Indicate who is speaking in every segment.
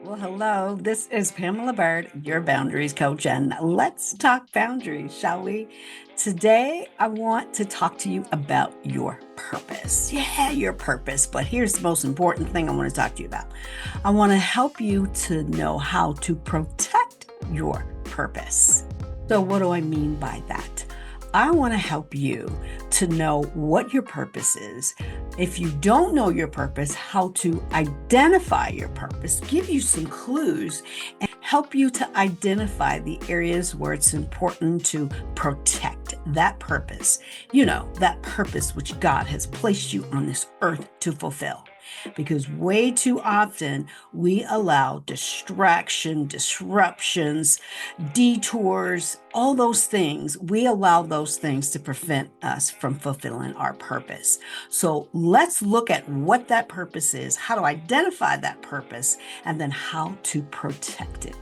Speaker 1: Well, hello. This is Pamela Byrd, your boundaries coach, and let's talk boundaries, shall we? Today, I want to talk to you about your purpose. Yeah, your purpose. But here's the most important thing I want to talk to you about. I want to help you to know how to protect your purpose. So, what do I mean by that? I want to help you to know what your purpose is. If you don't know your purpose, how to identify your purpose, give you some clues, and help you to identify the areas where it's important to protect that purpose. You know, that purpose which God has placed you on this earth to fulfill. Because way too often we allow distraction, disruptions, detours, all those things, we allow those things to prevent us from fulfilling our purpose. So let's look at what that purpose is, how to identify that purpose, and then how to protect it.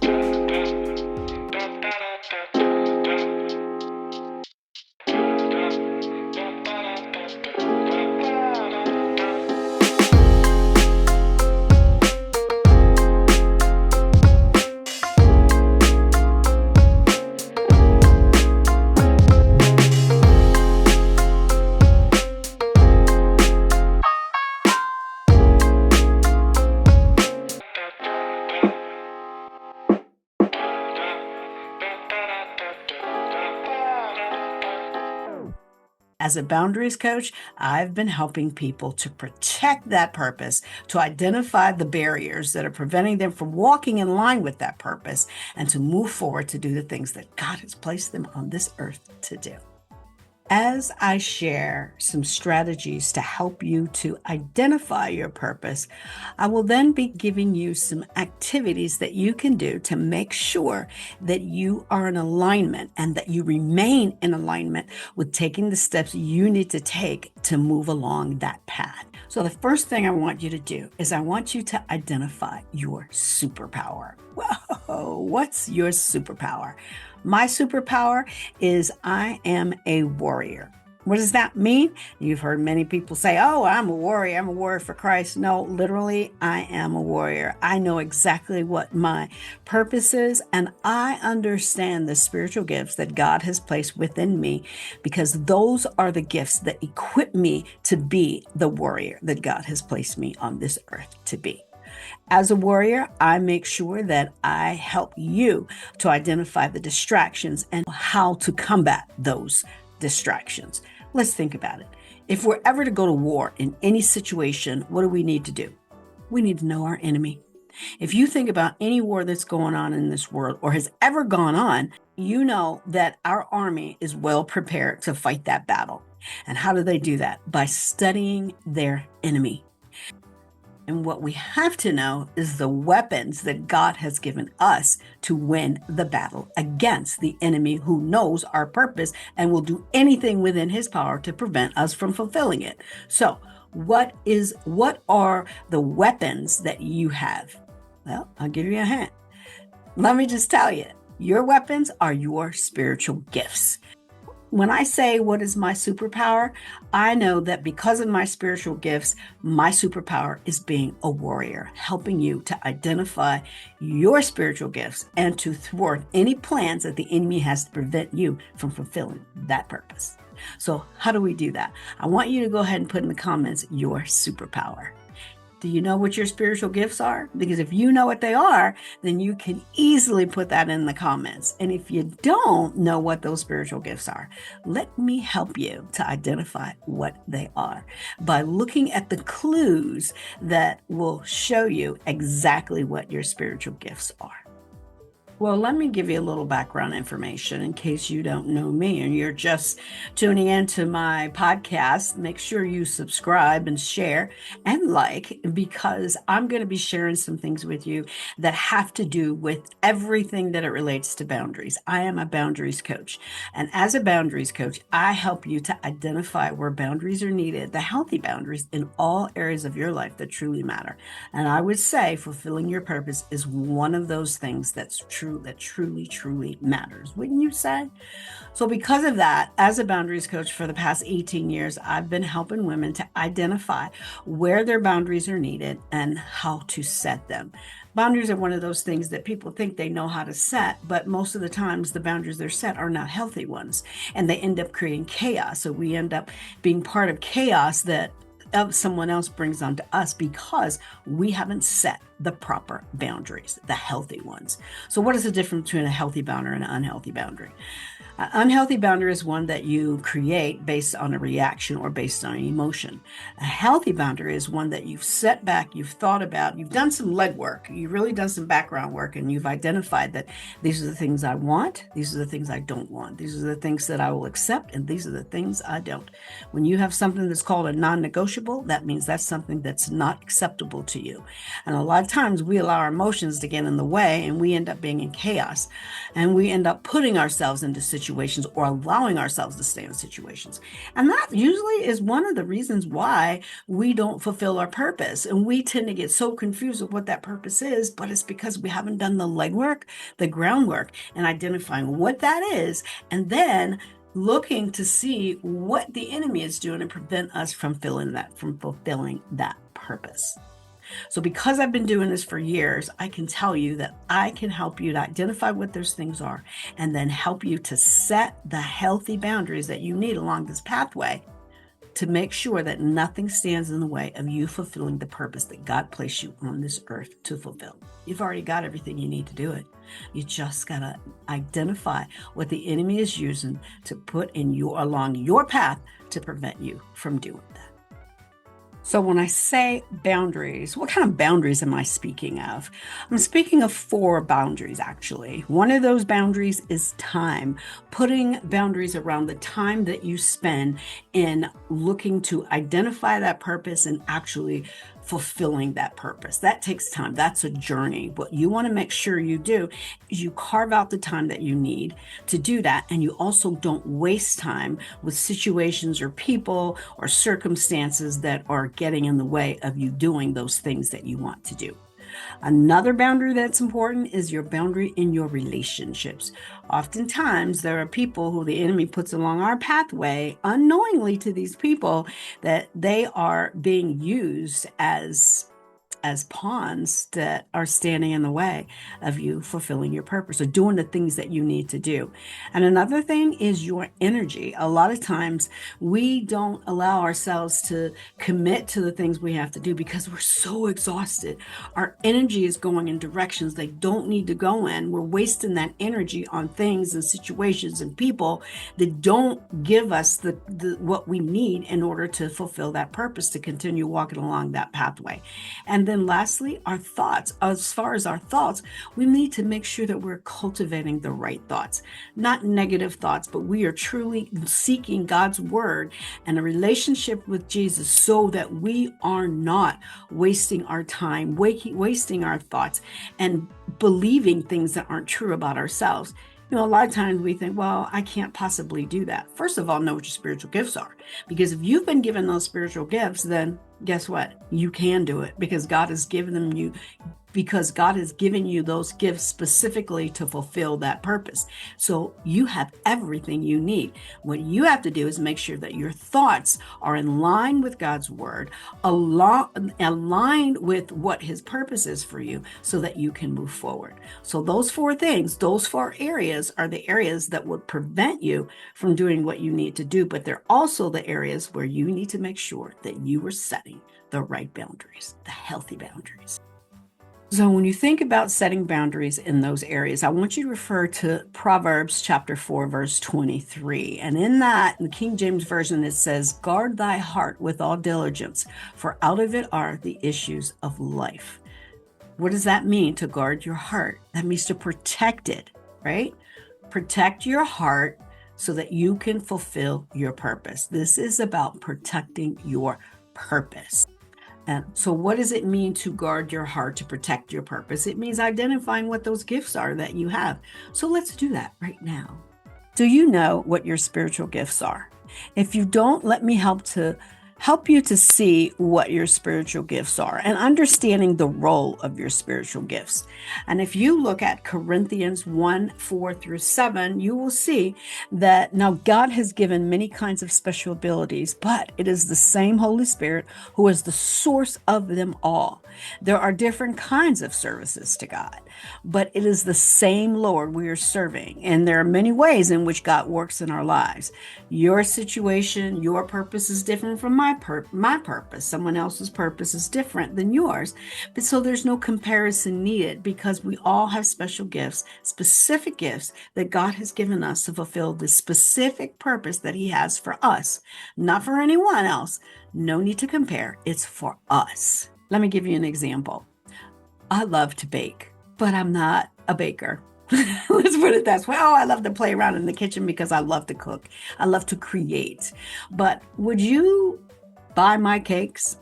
Speaker 1: As a boundaries coach, I've been helping people to protect that purpose, to identify the barriers that are preventing them from walking in line with that purpose, and to move forward to do the things that God has placed them on this earth to do. As I share some strategies to help you to identify your purpose, I will then be giving you some activities that you can do to make sure that you are in alignment and that you remain in alignment with taking the steps you need to take to move along that path. So, the first thing I want you to do is I want you to identify your superpower. Whoa, what's your superpower? My superpower is I am a warrior. What does that mean? You've heard many people say, oh, I'm a warrior. I'm a warrior for Christ. No, literally, I am a warrior. I know exactly what my purpose is, and I understand the spiritual gifts that God has placed within me because those are the gifts that equip me to be the warrior that God has placed me on this earth to be. As a warrior, I make sure that I help you to identify the distractions and how to combat those distractions. Let's think about it. If we're ever to go to war in any situation, what do we need to do? We need to know our enemy. If you think about any war that's going on in this world or has ever gone on, you know that our army is well prepared to fight that battle. And how do they do that? By studying their enemy. And what we have to know is the weapons that God has given us to win the battle against the enemy who knows our purpose and will do anything within his power to prevent us from fulfilling it. So, what are the weapons that you have? Well, I'll give you a hint. Let me just tell you, your weapons are your spiritual gifts. When I say what is my superpower, I know that because of my spiritual gifts, my superpower is being a warrior, helping you to identify your spiritual gifts and to thwart any plans that the enemy has to prevent you from fulfilling that purpose. So how do we do that? I want you to go ahead and put in the comments your superpower. Do you know what your spiritual gifts are? Because if you know what they are, then you can easily put that in the comments. And if you don't know what those spiritual gifts are, let me help you to identify what they are by looking at the clues that will show you exactly what your spiritual gifts are. Well, let me give you a little background information in case you don't know me and you're just tuning into my podcast. Make sure you subscribe and share and like, because I'm going to be sharing some things with you that have to do with everything that it relates to boundaries. I am a boundaries coach. And as a boundaries coach, I help you to identify where boundaries are needed, the healthy boundaries in all areas of your life that truly matter. And I would say fulfilling your purpose is one of those things that's true, that truly matters, wouldn't you say? So because of that, as a boundaries coach for the past 18 years, I've been helping women to identify where their boundaries are needed and how to set them. Boundaries are one of those things that people think they know how to set, but most of the times the boundaries they're set are not healthy ones, and they end up creating chaos. So we end up being part of chaos that someone else brings onto us because we haven't set the proper boundaries, the healthy ones. So what is the difference between a healthy boundary and an unhealthy boundary? An unhealthy boundary is one that you create based on a reaction or based on an emotion. A healthy boundary is one that you've set back, you've thought about, you've done some legwork, you've really done some background work, and you've identified that these are the things I want, these are the things I don't want, these are the things that I will accept, and these are the things I don't. When you have something that's called a non-negotiable, that means that's something that's not acceptable to you. And a lot of times we allow our emotions to get in the way, and we end up being in chaos, and we end up putting ourselves into situations or allowing ourselves to stay in situations. And that usually is one of the reasons why we don't fulfill our purpose. And we tend to get so confused with what that purpose is, but it's because we haven't done the legwork, the groundwork, and identifying what that is, and then looking to see what the enemy is doing to prevent us from fulfilling that purpose. So because I've been doing this for years, I can tell you that I can help you to identify what those things are and then help you to set the healthy boundaries that you need along this pathway to make sure that nothing stands in the way of you fulfilling the purpose that God placed you on this earth to fulfill. You've already got everything you need to do it. You just got to identify what the enemy is using to put along your path to prevent you from doing that. So when I say boundaries, what kind of boundaries am I speaking of? I'm speaking of 4 boundaries, actually. One of those boundaries is time, putting boundaries around the time that you spend in looking to identify that purpose and actually fulfilling that purpose. That takes time. That's a journey. What you want to make sure you do is you carve out the time that you need to do that. And you also don't waste time with situations or people or circumstances that are getting in the way of you doing those things that you want to do. Another boundary that's important is your boundary in your relationships. Oftentimes, there are people who the enemy puts along our pathway unknowingly to these people that they are being used as pawns that are standing in the way of you fulfilling your purpose or doing the things that you need to do. And another thing is your energy. A lot of times we don't allow ourselves to commit to the things we have to do because we're so exhausted. Our energy is going in directions they don't need to go in. We're wasting that energy on things and situations and people that don't give us the what we need in order to fulfill that purpose, to continue walking along that pathway. And then lastly, our thoughts. As far as our thoughts, we need to make sure that we're cultivating the right thoughts, not negative thoughts, but we are truly seeking God's word and a relationship with Jesus so that we are not wasting our time, wasting our thoughts and believing things that aren't true about ourselves. A lot of times we think, well, I can't possibly do that. First of all, know what your spiritual gifts are. Because if you've been given those spiritual gifts, then guess what? You can do it because God has given you those gifts specifically to fulfill that purpose. So you have everything you need. What you have to do is make sure that your thoughts are in line with God's word, aligned with what his purpose is for you so that you can move forward. So those 4 things, those 4 areas are the areas that would prevent you from doing what you need to do, but they're also the areas where you need to make sure that you are setting the right boundaries, the healthy boundaries. So when you think about setting boundaries in those areas, I want you to refer to Proverbs chapter 4, verse 23. And in the King James Version, it says, "Guard thy heart with all diligence, for out of it are the issues of life." What does that mean, to guard your heart? That means to protect it, right? Protect your heart so that you can fulfill your purpose. This is about protecting your purpose. And so what does it mean to guard your heart, to protect your purpose? It means identifying what those gifts are that you have. So let's do that right now. Do you know what your spiritual gifts are? If you don't, let me help to help you to see what your spiritual gifts are and understanding the role of your spiritual gifts. And if you look at Corinthians 1:4-7, you will see that now God has given many kinds of special abilities, but it is the same Holy Spirit who is the source of them all. There are different kinds of services to God, but it is the same Lord we are serving. And there are many ways in which God works in our lives. Your situation, your purpose is different from my purpose. Someone else's purpose is different than yours. But so there's no comparison needed because we all have special gifts, specific gifts that God has given us to fulfill the specific purpose that He has for us, not for anyone else. No need to compare. It's for us. Let me give you an example. I love to bake, but I'm not a baker. Let's put it that way. Oh, I love to play around in the kitchen because I love to cook. I love to create. But would you buy my cakes?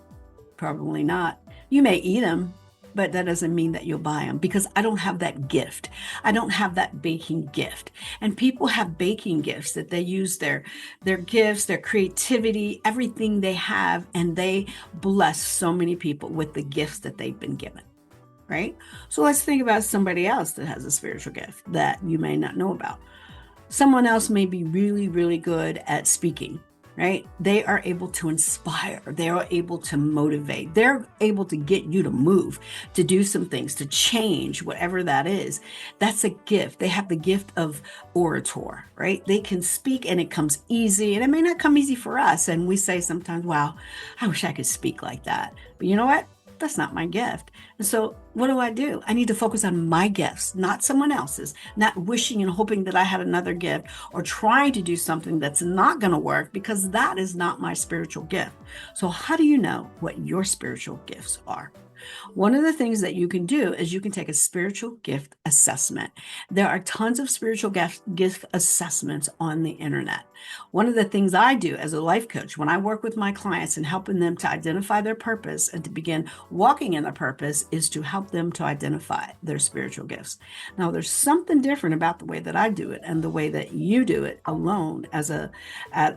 Speaker 1: Probably not. You may eat them, but that doesn't mean that you'll buy them because I don't have that gift. I don't have that baking gift. And people have baking gifts that they use their gifts, their creativity, everything they have, and they bless so many people with the gifts that they've been given. Right? So let's think about somebody else that has a spiritual gift that you may not know about. Someone else may be really, really good at speaking, right? They are able to inspire. They are able to motivate. They're able to get you to move, to do some things, to change, whatever that is. That's a gift. They have the gift of orator, right? They can speak and it comes easy, and it may not come easy for us. And we say sometimes, wow, I wish I could speak like that. But you know what? That's not my gift. And so what do? I need to focus on my gifts, not someone else's, not wishing and hoping that I had another gift or trying to do something that's not going to work because that is not my spiritual gift. So how do you know what your spiritual gifts are? One of the things that you can do is you can take a spiritual gift assessment. There are tons of spiritual gift assessments on the internet. One of the things I do as a life coach when I work with my clients and helping them to identify their purpose and to begin walking in the purpose is to help them to identify their spiritual gifts. Now, there's something different about the way that I do it and the way that you do it alone as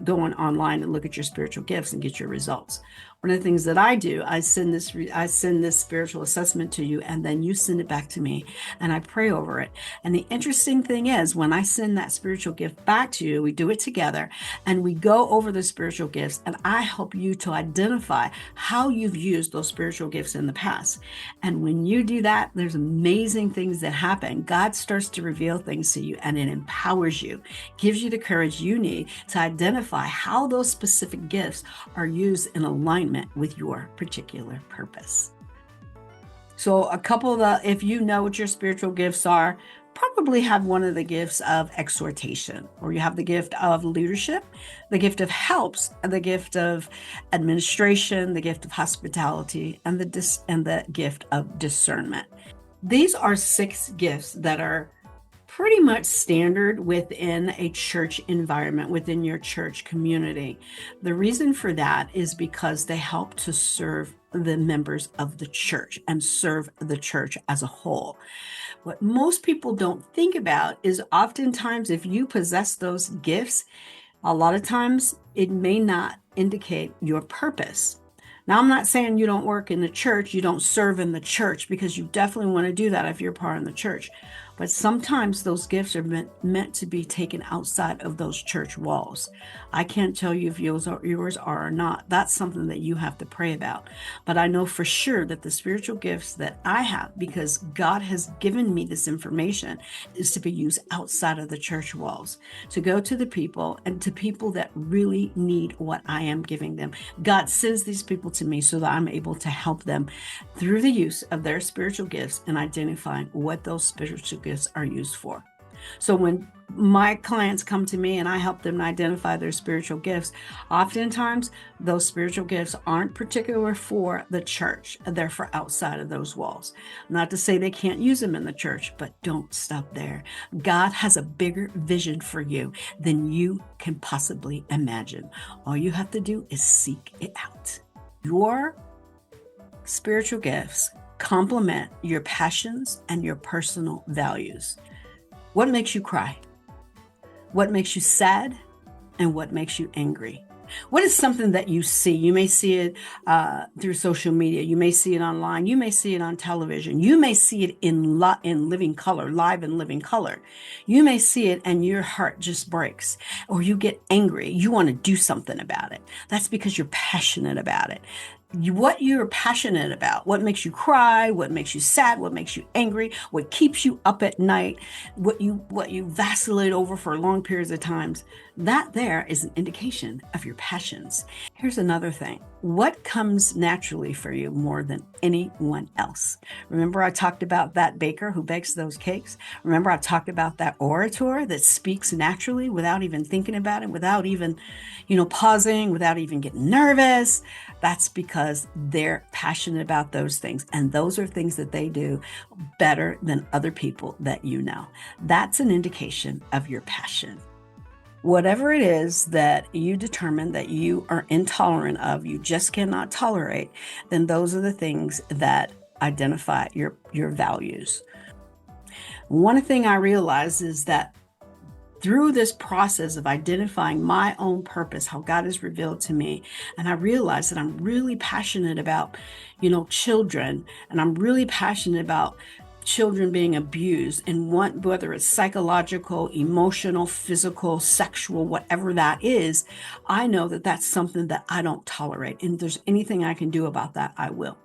Speaker 1: going online and look at your spiritual gifts and get your results. One of the things that I do, I send this spiritual assessment to you, and then you send it back to me, and I pray over it. And the interesting thing is, when I send that spiritual gift back to you, we do it together, and we go over the spiritual gifts, and I help you to identify how you've used those spiritual gifts in the past. And when you do that, there's amazing things that happen. God starts to reveal things to you, and it empowers you, gives you the courage you need to identify how those specific gifts are used in alignment with your particular purpose. So if you know what your spiritual gifts are, probably have one of the gifts of exhortation, or you have the gift of leadership, the gift of helps, the gift of administration, the gift of hospitality, and the gift of discernment. These are 6 gifts that are pretty much standard within a church environment, within your church community. The reason for that is because they help to serve the members of the church and serve the church as a whole. What most people don't think about is oftentimes if you possess those gifts, a lot of times it may not indicate your purpose. Now, I'm not saying you don't work in the church, you don't serve in the church, because you definitely want to do that if you're part of the church. But sometimes those gifts are meant to be taken outside of those church walls. I can't tell you if yours are or not. That's something that you have to pray about. But I know for sure that the spiritual gifts that I have, because God has given me this information, is to be used outside of the church walls, to go to the people and to people that really need what I am giving them. God sends these people to me so that I'm able to help them through the use of their spiritual gifts and identifying what those spiritual gifts are used for. So when my clients come to me and I help them identify their spiritual gifts, oftentimes those spiritual gifts aren't particular for the church. They're for outside of those walls. Not to say they can't use them in the church, but don't stop there. God has a bigger vision for you than you can possibly imagine. All you have to do is seek it out. Your spiritual gifts complement your passions and your personal values. What makes you cry? What makes you sad? And what makes you angry? What is something that you see? You may see it through social media. You may see it online. You may see it on television. You may see it in living color, live and living color. You may see it and your heart just breaks, or you get angry. You want to do something about it. That's because you're passionate about it. What you're passionate about, what makes you cry, what makes you sad, what makes you angry, what keeps you up at night, what you vacillate over for long periods of times, that there is an indication of your passions. Here's another thing. What comes naturally for you more than anyone else? Remember I talked about that baker who bakes those cakes? Remember I talked about that orator that speaks naturally without even thinking about it, without even, pausing, without even getting nervous? That's because they're passionate about those things. And those are things that they do better than other people that you know. That's an indication of your passion. Whatever it is that you determine that you are intolerant of, you just cannot tolerate, then those are the things that identify your values. One thing I realized is that through this process of identifying my own purpose, how God has revealed to me, and I realized that I'm really passionate about, children, and I'm really passionate about children being abused, and whether it's psychological, emotional, physical, sexual, whatever that is, I know that that's something that I don't tolerate. And if there's anything I can do about that, I will.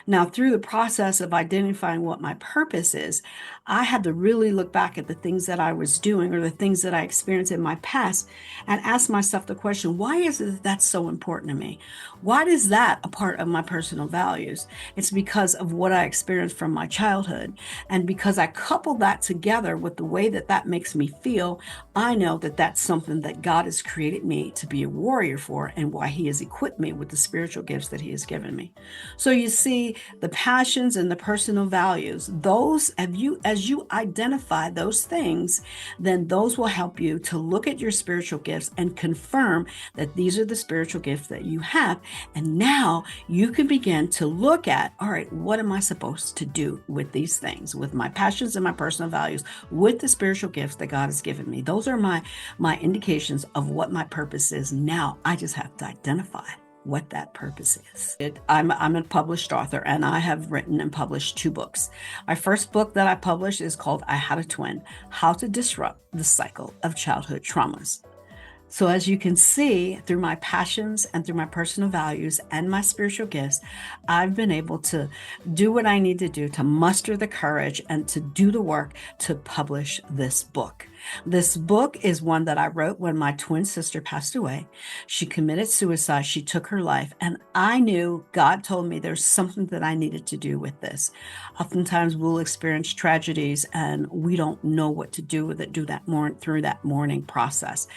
Speaker 1: Now, through the process of identifying what my purpose is, I had to really look back at the things that I was doing or the things that I experienced in my past and ask myself the question, why is it that that's so important to me? Why is that a part of my personal values? It's because of what I experienced from my childhood. And because I couple that together with the way that that makes me feel, I know that that's something that God has created me to be a warrior for, and why He has equipped me with the spiritual gifts that He has given me. So you see, the passions and the personal values, those as you identify those things, then those will help you to look at your spiritual gifts and confirm that these are the spiritual gifts that you have. And now you can begin to look at, all right, what am I supposed to do with these things, with my passions and my personal values, with the spiritual gifts that God has given me? Those are my indications of what my purpose is. Now I just have to identify what that purpose is. I'm a published author, and I have written and published 2 books. My first book that I published is called I Had a Twin: How to Disrupt the Cycle of Childhood Traumas. So as you can see, through my passions and through my personal values and my spiritual gifts, I've been able to do what I need to do to muster the courage and to do the work to publish this book. This book is one that I wrote when my twin sister passed away. She committed suicide. She took her life. And I knew God told me there's something that I needed to do with this. Oftentimes we'll experience tragedies and we don't know what to do with it, through that mourning process.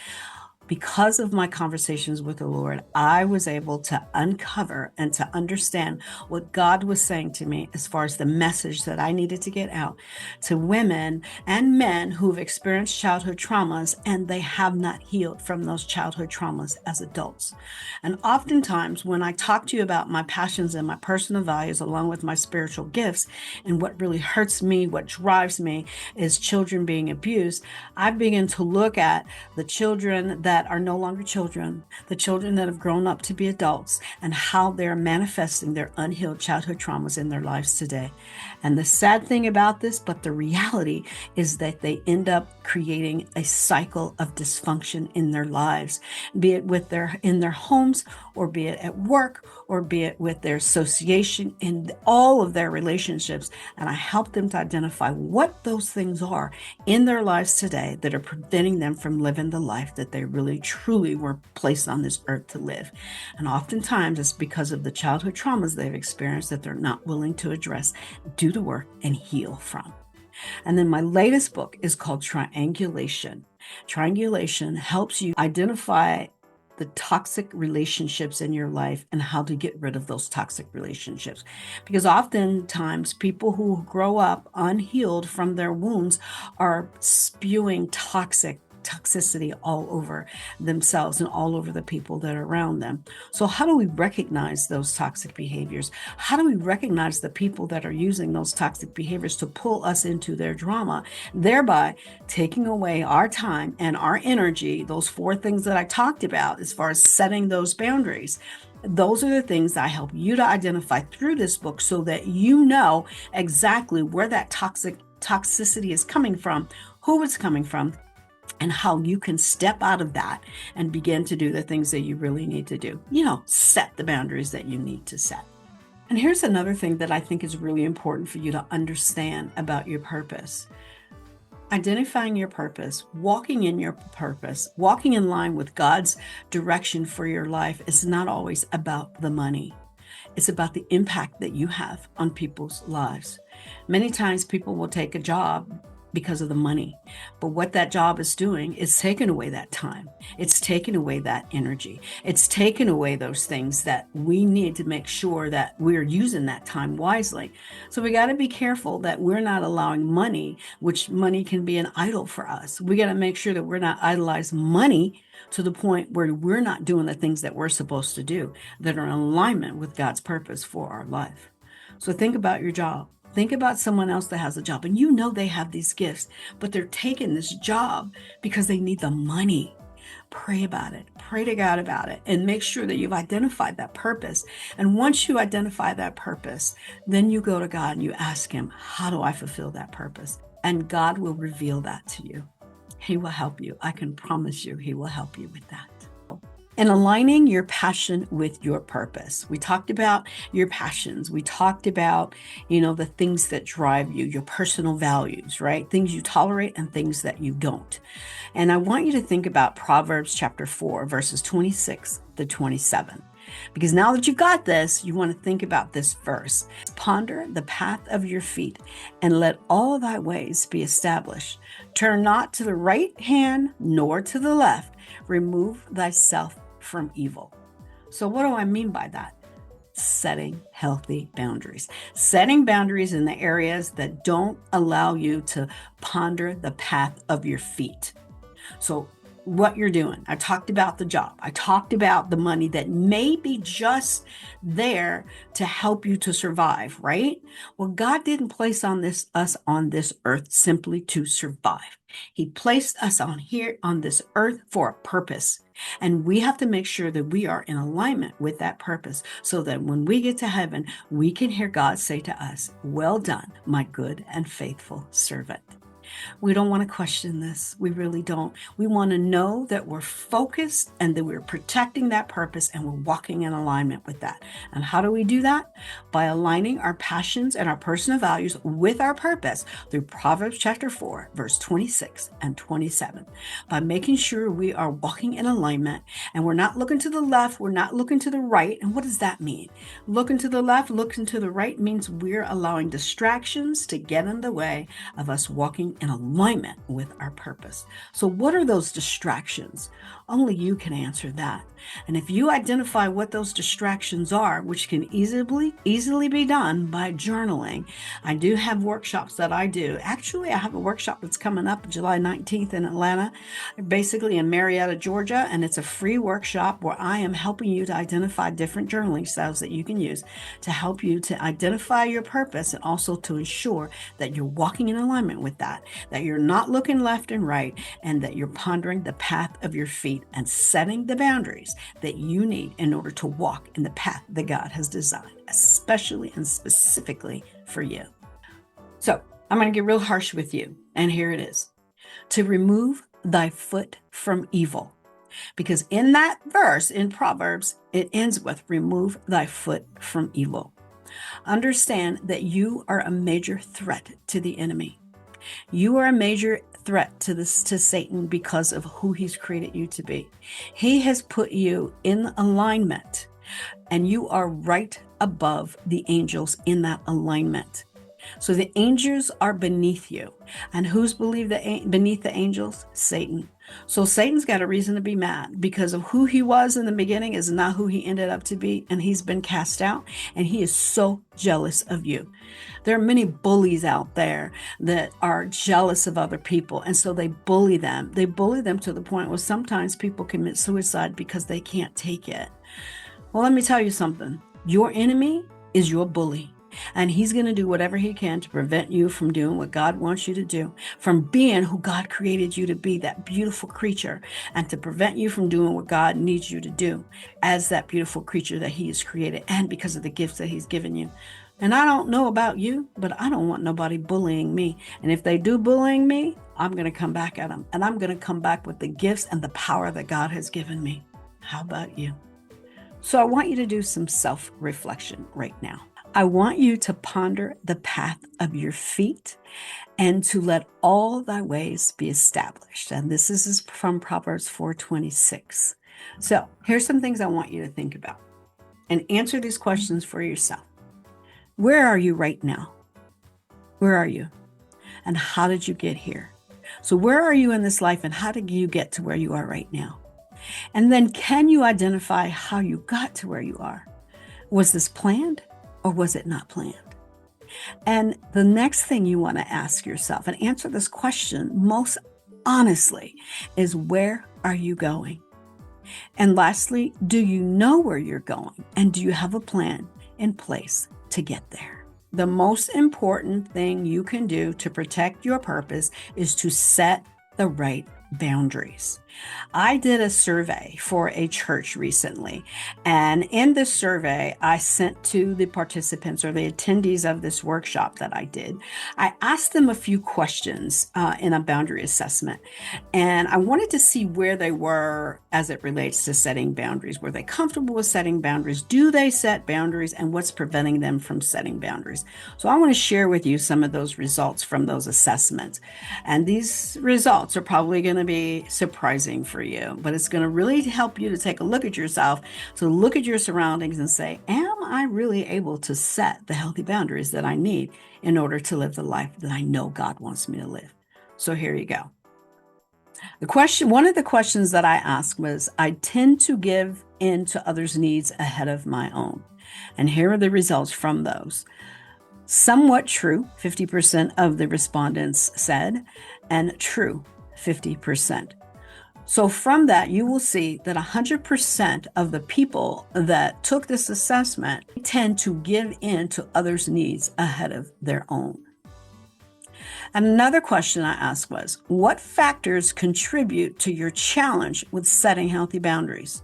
Speaker 1: Because of my conversations with the Lord, I was able to uncover and to understand what God was saying to me as far as the message that I needed to get out to women and men who've experienced childhood traumas and they have not healed from those childhood traumas as adults. And oftentimes when I talk to you about my passions and my personal values along with my spiritual gifts, and what really hurts me, what drives me is children being abused, I begin to look at the children that are no longer children, the children that have grown up to be adults, and how they're manifesting their unhealed childhood traumas in their lives today. And the sad thing about this, but the reality, is that they end up creating a cycle of dysfunction in their lives, be it in their homes, or be it at work, or be it with their association, in all of their relationships. And I help them to identify what those things are in their lives today that are preventing them from living the life that they really truly were placed on this earth to live. And oftentimes it's because of the childhood traumas they've experienced that they're not willing to address, do the work, and heal from. And then my latest book is called Triangulation. Triangulation helps you identify the toxic relationships in your life and how to get rid of those toxic relationships. Because oftentimes people who grow up unhealed from their wounds are spewing toxic toxicity all over themselves and all over the people that are around them. So how do we recognize those toxic behaviors? How do we recognize the people that are using those toxic behaviors to pull us into their drama, thereby taking away our time and our energy, those four things that I talked about as far as setting those boundaries? Those are the things that I help you to identify through this book so that you know exactly where that toxicity is coming from, who it's coming from, and how you can step out of that and begin to do the things that you really need to do. Set the boundaries that you need to set. And here's another thing that I think is really important for you to understand about your purpose. Identifying your purpose, walking in your purpose, walking in line with God's direction for your life is not always about the money. It's about the impact that you have on people's lives. Many times people will take a job because of the money, but what that job is doing is taking away that time. It's taking away that energy. It's taking away those things that we need to make sure that we're using that time wisely. So we got to be careful that we're not allowing money, which money can be an idol for us. We got to make sure that we're not idolizing money to the point where we're not doing the things that we're supposed to do that are in alignment with God's purpose for our life. So think about your job. Think about someone else that has a job and they have these gifts, but they're taking this job because they need the money. Pray about it. Pray to God about it and make sure that you've identified that purpose. And once you identify that purpose, then you go to God and you ask him, how do I fulfill that purpose? And God will reveal that to you. He will help you. I can promise you he will help you with that. And aligning your passion with your purpose. We talked about your passions. We talked about, the things that drive you, your personal values, right? Things you tolerate and things that you don't. And I want you to think about Proverbs chapter 4, verses 26 to 27. Because now that you've got this, you want to think about this verse. Ponder the path of your feet and let all thy ways be established. Turn not to the right hand nor to the left. Remove thyself from evil. So what do I mean by that? Setting healthy boundaries. Setting boundaries in the areas that don't allow you to ponder the path of your feet. So what you're doing. I talked about the job. I talked about the money that may be just there to help you to survive, right? Well, God didn't place us on this earth simply to survive. He placed us on this earth for a purpose. And we have to make sure that we are in alignment with that purpose so that when we get to heaven, we can hear God say to us, well done, my good and faithful servant. We don't want to question this. We really don't. We want to know that we're focused and that we're protecting that purpose and we're walking in alignment with that. And how do we do that? By aligning our passions and our personal values with our purpose through Proverbs chapter 4, verse 26 and 27. By making sure we are walking in alignment and we're not looking to the left, we're not looking to the right. And what does that mean? Looking to the left, looking to the right means we're allowing distractions to get in the way of us walking in alignment with our purpose. So what are those distractions? Only you can answer that. And if you identify what those distractions are, which can easily be done by journaling, I do have workshops that I do. Actually, I have a workshop that's coming up July 19th in Atlanta, basically in Marietta, Georgia, and it's a free workshop where I am helping you to identify different journaling styles that you can use to help you to identify your purpose and also to ensure that you're walking in alignment with that you're not looking left and right, and that you're pondering the path of your feet and setting the boundaries that you need in order to walk in the path that God has designed, especially and specifically for you. So I'm going to get real harsh with you. And here it is. To remove thy foot from evil. Because in that verse in Proverbs, it ends with remove thy foot from evil. Understand that you are a major threat to the enemy. You are a major threat to Satan because of who he's created you to be. He has put you in alignment, and you are right above the angels in that alignment. So the angels are beneath you. And who's beneath the angels? Satan. So Satan's got a reason to be mad because of who he was in the beginning is not who he ended up to be. And he's been cast out and he is so jealous of you. There are many bullies out there that are jealous of other people. And so they bully them. They bully them to the point where sometimes people commit suicide because they can't take it. Well, let me tell you something. Your enemy is your bully. And he's going to do whatever he can to prevent you from doing what God wants you to do, from being who God created you to be, that beautiful creature, and to prevent you from doing what God needs you to do as that beautiful creature that he has created and because of the gifts that he's given you. And I don't know about you, but I don't want nobody bullying me. And if they do bullying me, I'm going to come back at them. And I'm going to come back with the gifts and the power that God has given me. How about you? So I want you to do some self-reflection right now. I want you to ponder the path of your feet and to let all thy ways be established. And this is from Proverbs 4:26. So here's some things I want you to think about and answer these questions for yourself. Where are you right now? Where are you? And how did you get here? So where are you in this life and how did you get to where you are right now? And then can you identify how you got to where you are? Was this planned? Or was it not planned? And the next thing you want to ask yourself and answer this question most honestly is, where are you going? And lastly, do you know where you're going? And do you have a plan in place to get there? The most important thing you can do to protect your purpose is to set the right boundaries. I did a survey for a church recently, and in this survey I sent to the participants or the attendees of this workshop that I did, I asked them a few questions in a boundary assessment, and I wanted to see where they were as it relates to setting boundaries. Were they comfortable with setting boundaries? Do they set boundaries, and what's preventing them from setting boundaries? So I want to share with you some of those results from those assessments, and these results are probably going to be surprising for you, but it's going to really help you to take a look at yourself, to look at your surroundings and say, am I really able to set the healthy boundaries that I need in order to live the life that I know God wants me to live? So here you go. One of the questions that I asked was, I tend to give in to others' needs ahead of my own. And here are the results from those. Somewhat true, 50% of the respondents said, and true, 50%. So from that, you will see that 100% of the people that took this assessment tend to give in to others' needs ahead of their own. And another question I asked was, what factors contribute to your challenge with setting healthy boundaries?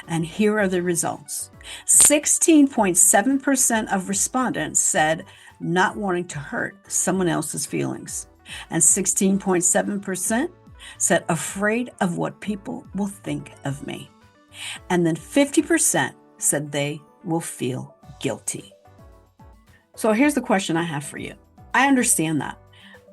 Speaker 1: And here are the results. 16.7% of respondents said not wanting to hurt someone else's feelings. And 16.7% said afraid of what people will think of me. And then 50% said they will feel guilty. So here's the question I have for you. I understand that.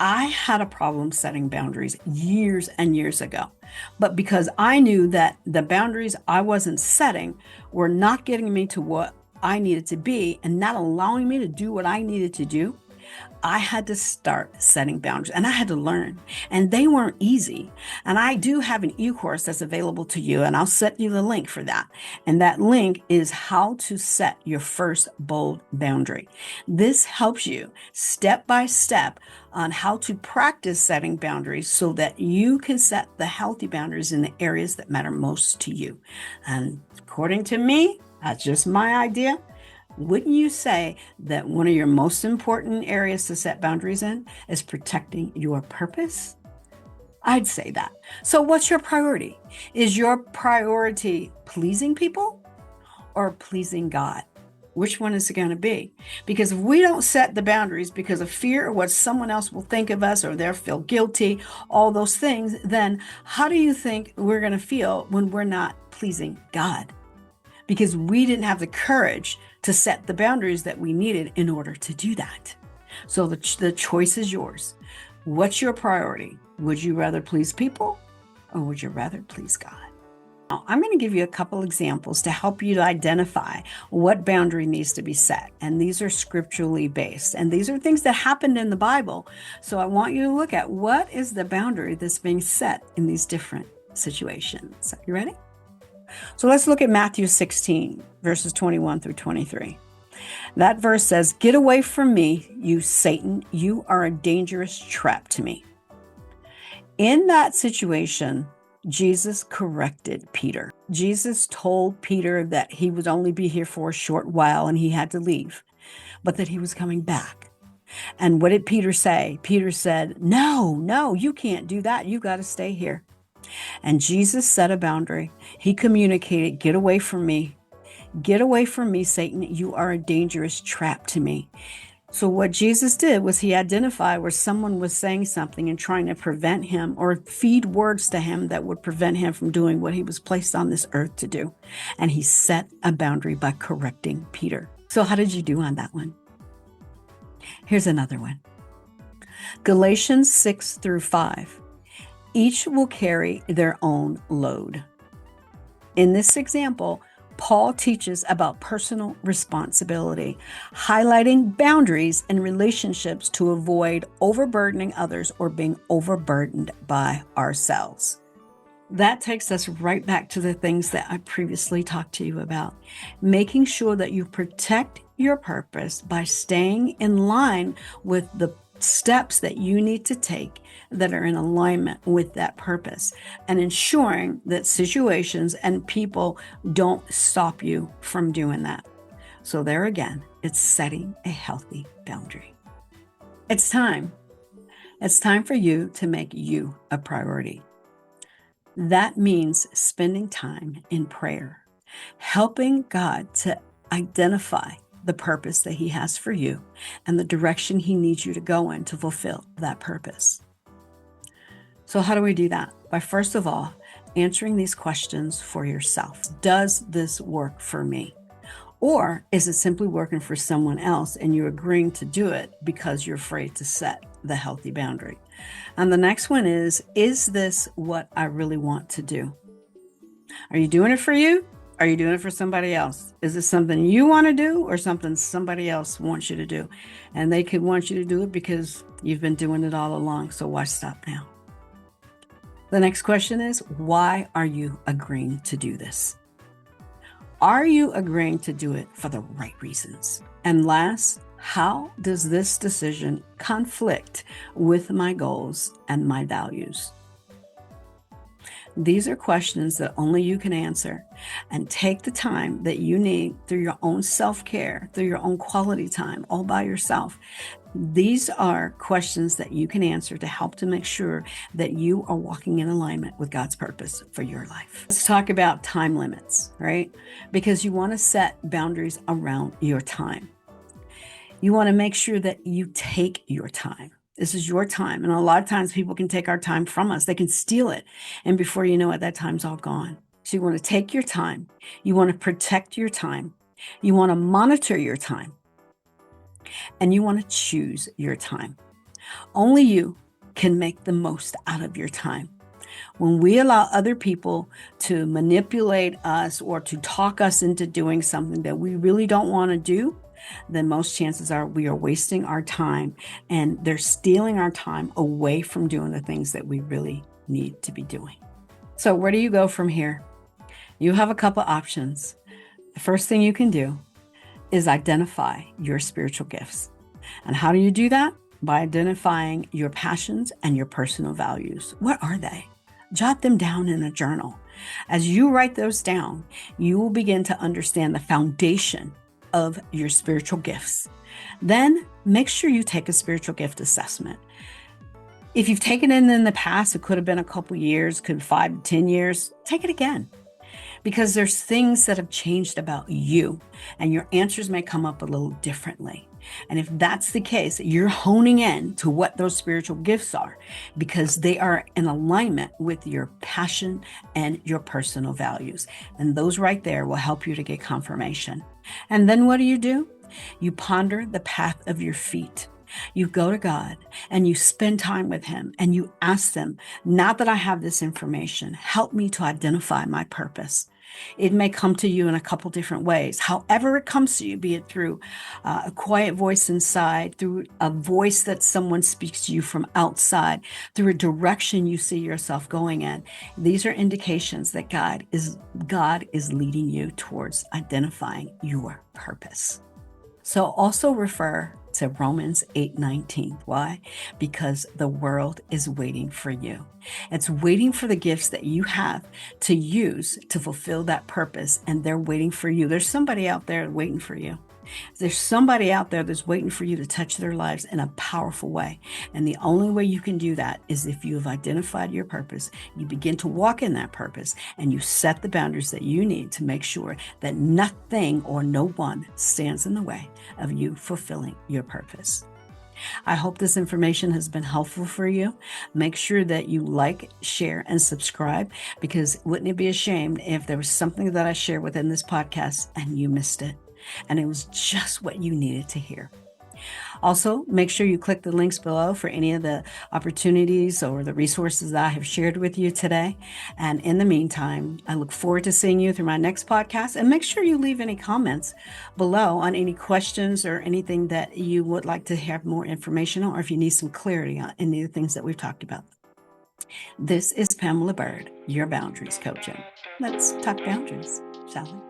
Speaker 1: I had a problem setting boundaries years and years ago, but because I knew that the boundaries I wasn't setting were not getting me to what I needed to be and not allowing me to do what I needed to do, I had to start setting boundaries and I had to learn, and they weren't easy. And I do have an e-course that's available to you, and I'll set you the link for that. And that link is how to set your first bold boundary. This helps you step by step on how to practice setting boundaries so that you can set the healthy boundaries in the areas that matter most to you. And according to me, that's just my idea. Wouldn't you say that one of your most important areas to set boundaries in is protecting your purpose? I'd say that. So what's your priority? Is your priority pleasing people or pleasing God? Which one is it going to be? Because if we don't set the boundaries because of fear of what someone else will think of us or they'll feel guilty, all those things, then how do you think we're going to feel when we're not pleasing God? Because we didn't have the courage to set the boundaries that we needed in order to do that. So the choice is yours. What's your priority? Would you rather please people or would you rather please God? Now, I'm going to give you a couple examples to help you to identify what boundary needs to be set. And these are scripturally based. And these are things that happened in the Bible. So I want you to look at what is the boundary that's being set in these different situations. Are you ready? So let's look at Matthew 16, verses 21 through 23. That verse says, "Get away from me, you Satan. You are a dangerous trap to me." In that situation, Jesus corrected Peter. Jesus told Peter that he would only be here for a short while and he had to leave, but that he was coming back. And what did Peter say? Peter said, no, you can't do that. You got to stay here. And Jesus set a boundary. He communicated, "Get away from me. Get away from me, Satan. You are a dangerous trap to me." So what Jesus did was he identified where someone was saying something and trying to prevent him or feed words to him that would prevent him from doing what he was placed on this earth to do. And he set a boundary by correcting Peter. So how did you do on that one? Here's another one. Galatians 6 through 5. Each will carry their own load. In this example, Paul teaches about personal responsibility, highlighting boundaries and relationships to avoid overburdening others or being overburdened by ourselves. That takes us right back to the things that I previously talked to you about, making sure that you protect your purpose by staying in line with the steps that you need to take that are in alignment with that purpose, and ensuring that situations and people don't stop you from doing that. So there again, it's setting a healthy boundary. It's time. It's time for you to make you a priority. That means spending time in prayer, helping God to identify the purpose that He has for you and the direction He needs you to go in to fulfill that purpose. So how do we do that? By first of all, answering these questions for yourself. Does this work for me? Or is it simply working for someone else and you're agreeing to do it because you're afraid to set the healthy boundary? And the next one is this what I really want to do? Are you doing it for you? Are you doing it for somebody else? Is it something you want to do or something somebody else wants you to do? And they could want you to do it because you've been doing it all along. So why stop now? The next question is, why are you agreeing to do this? Are you agreeing to do it for the right reasons? And last, how does this decision conflict with my goals and my values? These are questions that only you can answer, and take the time that you need through your own self-care, through your own quality time, all by yourself. These are questions that you can answer to help to make sure that you are walking in alignment with God's purpose for your life. Let's talk about time limits, right? Because you want to set boundaries around your time. You want to make sure that you take your time. This is your time. And a lot of times people can take our time from us. They can steal it. And before you know it, that time's all gone. So you want to take your time. You want to protect your time. You want to monitor your time. And you want to choose your time. Only you can make the most out of your time. When we allow other people to manipulate us or to talk us into doing something that we really don't want to do, then most chances are we are wasting our time and they're stealing our time away from doing the things that we really need to be doing. So where do you go from here? You have a couple options. The first thing you can do is identify your spiritual gifts. And how do you do that? By identifying your passions and your personal values. What are they? Jot them down in a journal. As you write those down, you will begin to understand the foundation of your spiritual gifts. Then make sure you take a spiritual gift assessment. If you've taken it in the past, it could have been a couple years, could 5 to 10 years, take it again. Because there's things that have changed about you and your answers may come up a little differently. And if that's the case, you're honing in to what those spiritual gifts are because they are in alignment with your passion and your personal values. And those right there will help you to get confirmation. And then what do? You ponder the path of your feet. You go to God and you spend time with Him and you ask them, now that I have this information, help me to identify my purpose. It may come to you in a couple different ways. However it comes to you, be it through a quiet voice inside, through a voice that someone speaks to you from outside, through a direction you see yourself going in. These are indications that God is leading you towards identifying your purpose. So also refer to Romans 8:19. Why? Because the world is waiting for you. It's waiting for the gifts that you have to use to fulfill that purpose, and they're waiting for you. There's somebody out there waiting for you. There's somebody out there that's waiting for you to touch their lives in a powerful way. And the only way you can do that is if you have identified your purpose, you begin to walk in that purpose, and you set the boundaries that you need to make sure that nothing or no one stands in the way of you fulfilling your purpose. I hope this information has been helpful for you. Make sure that you like, share, and subscribe, because wouldn't it be a shame if there was something that I shared within this podcast and you missed it, and it was just what you needed to hear. Also, make sure you click the links below for any of the opportunities or the resources that I have shared with you today. And in the meantime, I look forward to seeing you through my next podcast. And make sure you leave any comments below on any questions or anything that you would like to have more information on, or if you need some clarity on any of the things that we've talked about. This is Pamela Byrd, your boundaries coach. Let's talk boundaries, shall we?